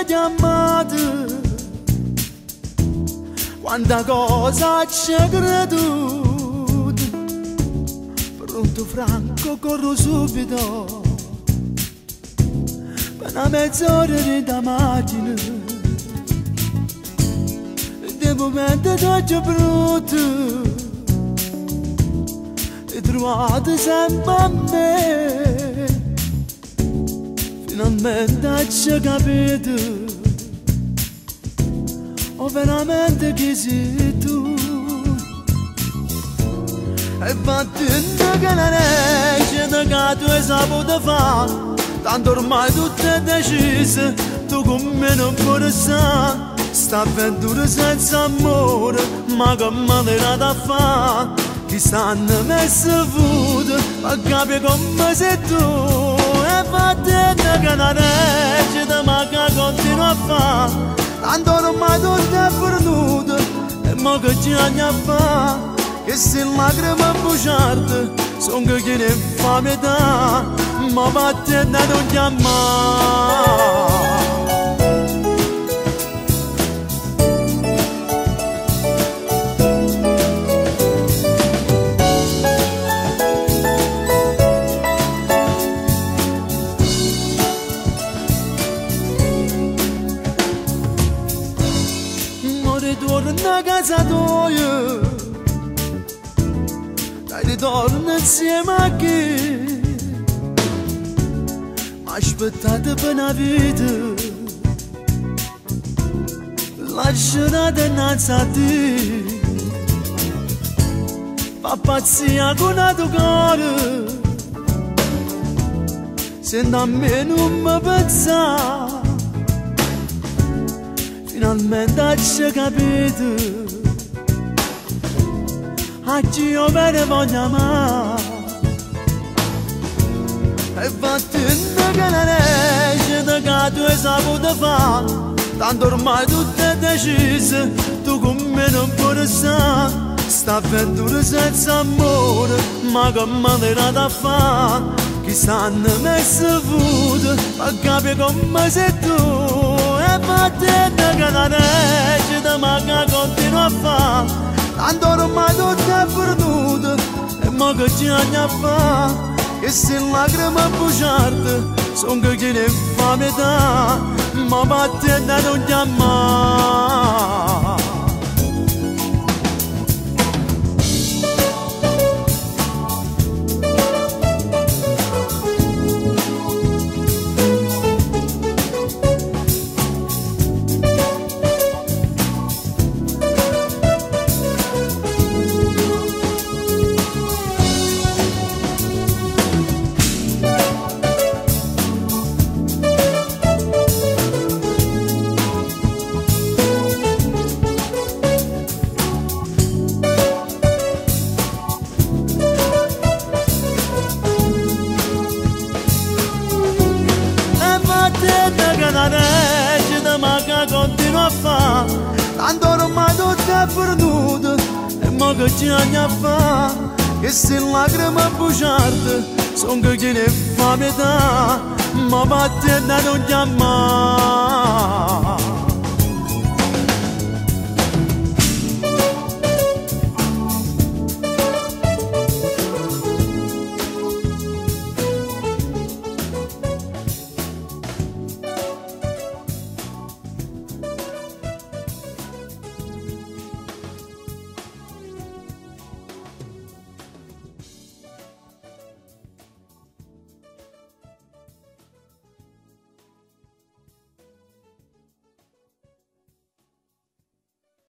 te chiamato, quanta cosa c'è creduto, pronto Franco corro subito, per una mezz'ora di da macchina, di momento tutto brutto, e trovate sempre a me, finalmente ci capito. Oh, veramente chi sei tu? E battendo che la legge che tu hai saputo fare, tanto ormai tutto è deciso, tu con me non puoi stare. Sta avventura senza amore, ma che manera da fare? Chi stanno messo avuto, ma capi come sei tu? E battendo che la legge che continua a fare, tanto ormai tutto è perduto, e mo che ci andiamo a fare? Che se lacrime bruciate, son che chi ne fa metà, ma battendo non chiamare. Ritorno a casa tua, dai ritorno insieme a chi m'ha aspettato per una vita, lasciata innanzi a te, fa pazzia con la tua cuore, se a me non mi pensa. Finalmente ci capito, oggi io me ne voglio amare. E battendo che la legge che tu hai saputo fare, tanto ormai tutto è deciso, tu con me non puoi stare. Sta avventura senza amore, ma che manera da fare? Chi stanno messo avuto, ma capi come sei tu? E battendo che la legge che continua a fare, tanto ormai tutto è perduto, e mo che ci andiamo a fare? Che se lacrime bruciate, son che chi ne fa metà, ma battendo non chiamare. La legge che continua a fare, tanto ormai tutto è perduto, e mo che ci andiamo a fare? Che se lacrime bruciate, son che chi ne fa metà, ma battendo non chiamare.